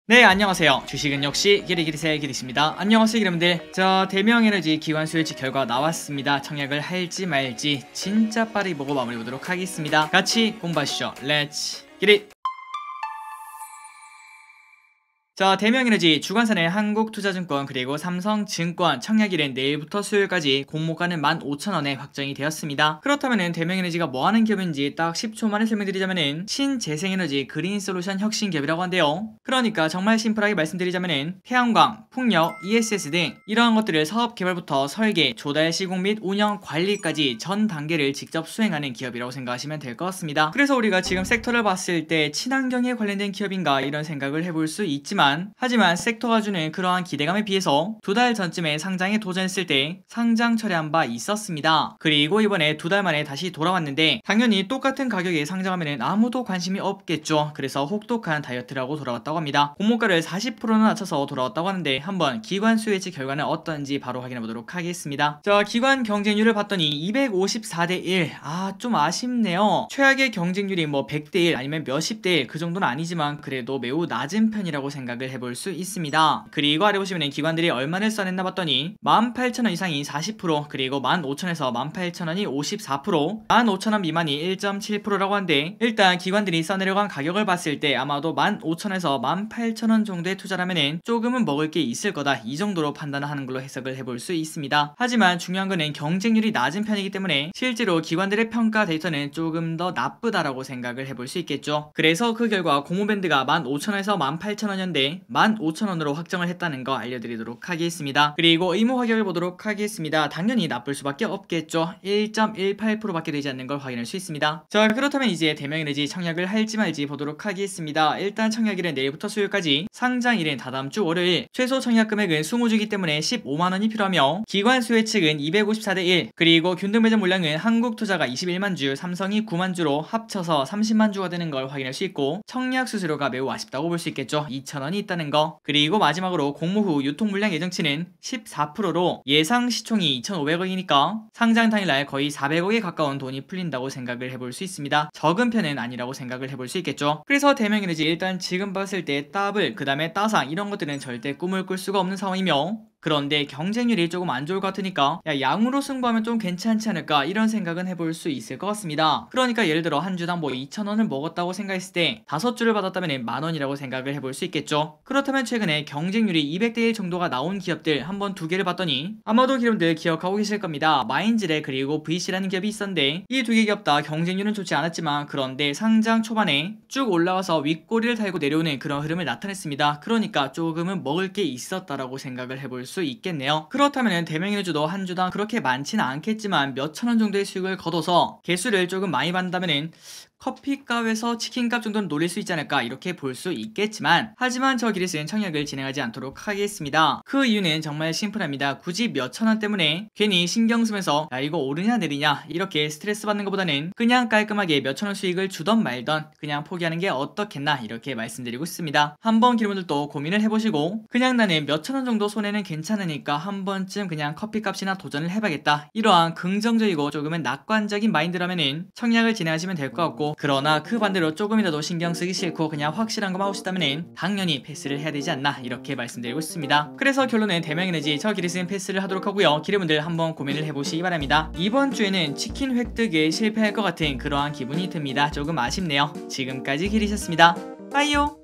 네, 안녕하세요. 주식은 역시 기리기리세 기리십니다. 안녕하세요 여러분들. 자, 대명에너지 기관수요일치 결과 나왔습니다. 청약을 할지 말지 진짜 빠르게 보고 마무리 보도록 하겠습니다. 같이 공부하시죠. 렛츠 기릿. 자, 대명에너지, 주관사는 한국투자증권 그리고 삼성증권 청약일은 내일부터 수요일까지 공모가는 15,000원에 확정이 되었습니다. 그렇다면 대명에너지가 뭐하는 기업인지 딱 10초 만에 설명드리자면 신재생에너지 그린솔루션 혁신기업이라고 한대요. 그러니까 정말 심플하게 말씀드리자면 태양광, 풍력, ESS 등 이러한 것들을 사업개발부터 설계, 조달 시공 및 운영, 관리까지 전 단계를 직접 수행하는 기업이라고 생각하시면 될 것 같습니다. 그래서 우리가 지금 섹터를 봤을 때 친환경에 관련된 기업인가 이런 생각을 해볼 수 있지만 하지만 섹터가 주는 그러한 기대감에 비해서 2달 전쯤에 상장에 도전했을 때 상장 철회한 바 있었습니다. 그리고 이번에 2달 만에 다시 돌아왔는데 당연히 똑같은 가격에 상장하면 아무도 관심이 없겠죠. 그래서 혹독한 다이어트라고 돌아왔다고 합니다. 공모가를 40%나 낮춰서 돌아왔다고 하는데 한번 기관 수요일치 결과는 어떤지 바로 확인해 보도록 하겠습니다. 자, 기관 경쟁률을 봤더니 254대 1. 좀 아쉽네요. 최악의 경쟁률이 뭐 100대 1 아니면 몇십 대 1 그 정도는 아니지만 그래도 매우 낮은 편이라고 생각을 해볼 수 있습니다. 그리고 아래 보시면 기관들이 얼마를 써냈나 봤더니 18,000원 이상이 40%, 그리고 15,000원에서 18,000원이 54%, 15,000원 미만이 1.7%라고 한데 일단 기관들이 써내려간 가격을 봤을 때 아마도 15,000원에서 18,000원 정도의 투자라면은 조금은 먹을 게 있을 거다, 이 정도로 판단하는 걸로 해석을 해볼 수 있습니다. 하지만 중요한 거는 경쟁률이 낮은 편이기 때문에 실제로 기관들의 평가 데이터는 조금 더 나쁘다라고 생각을 해볼 수 있겠죠. 그래서 그 결과 공모밴드가 15,000원에서 18,000원이었는데 15,000원으로 확정을 했다는 거 알려드리도록 하겠습니다. 그리고 의무 가격을 보도록 하겠습니다. 당연히 나쁠 수밖에 없겠죠. 1.18% 밖에 되지 않는 걸 확인할 수 있습니다. 자, 그렇다면 이제 대명에너지 청약을 할지 말지 보도록 하겠습니다. 일단 청약일은 내일부터 수요일까지, 상장일은 다다음 주 월요일, 최소 청약 금액은 20주이기 때문에 15만원이 필요하며 기관 수요 측은 254대 1, 그리고 균등 매점 물량은 한국투자가 21만주, 삼성이 9만주로 합쳐서 30만주가 되는 걸 확인할 수 있고 청약 수수료가 매우 아쉽다고 볼 수 있겠죠. 2,000원이 있다는 거. 그리고 마지막으로 공모 후 유통 물량 예정치는 14%로 예상 시총이 2,500억이니까 상장 당일날 거의 400억에 가까운 돈이 풀린다고 생각을 해볼 수 있습니다. 적은 편은 아니라고 생각을 해볼 수 있겠죠. 그래서 대명에너지 일단 지금 봤을 때 따블, 그 다음에 따상 이런 것들은 절대 꿈을 꿀 수가 없는 상황이며, 그런데 경쟁률이 조금 안 좋을 것 같으니까 양으로 승부하면 좀 괜찮지 않을까 이런 생각은 해볼 수 있을 것 같습니다. 그러니까 예를 들어 한 주당 뭐 2,000원을 먹었다고 생각했을 때 5주를 받았다면 만원이라고 생각을 해볼 수 있겠죠. 그렇다면 최근에 경쟁률이 200대 1 정도가 나온 기업들 한번 2개를 봤더니 아마도 여러분들 기억하고 계실 겁니다. 마인즈레 그리고 VC라는 기업이 있었는데 이 2개 기업 다 경쟁률은 좋지 않았지만 그런데 상장 초반에 쭉 올라와서 윗꼬리를 달고 내려오는 그런 흐름을 나타냈습니다. 그러니까 조금은 먹을 게 있었다라고 생각을 해볼 수 있겠네요. 그렇다면 대명에너지도 한 주당 그렇게 많지는 않겠지만 몇천원 정도의 수익을 거둬서 개수를 조금 많이 받는다면은 커피값에서 치킨값 정도는 노릴 수 있지 않을까 이렇게 볼 수 있겠지만, 하지만 저 기리스는 청약을 진행하지 않도록 하겠습니다. 그 이유는 정말 심플합니다. 굳이 몇천원 때문에 괜히 신경 쓰면서 야 이거 오르냐 내리냐 이렇게 스트레스 받는 것보다는 그냥 깔끔하게 몇천원 수익을 주던 말던 그냥 포기하는 게 어떻겠나 이렇게 말씀드리고 있습니다. 한번 여러분들도 고민을 해보시고 그냥 나는 몇천원 정도 손해는 괜찮으니까 한 번쯤 그냥 커피값이나 도전을 해봐야겠다, 이러한 긍정적이고 조금은 낙관적인 마인드라면은 청약을 진행하시면 될 것 같고, 그러나 그 반대로 조금이라도 신경 쓰기 싫고 그냥 확실한 것만 하고 싶다면 당연히 패스를 해야 되지 않나 이렇게 말씀드리고 있습니다. 그래서 결론은 대명에너지 저 기리스는 패스를 하도록 하고요. 기리분들 한번 고민을 해보시기 바랍니다. 이번 주에는 치킨 획득에 실패할 것 같은 그러한 기분이 듭니다. 조금 아쉽네요. 지금까지 기리셨습니다. 빠이요.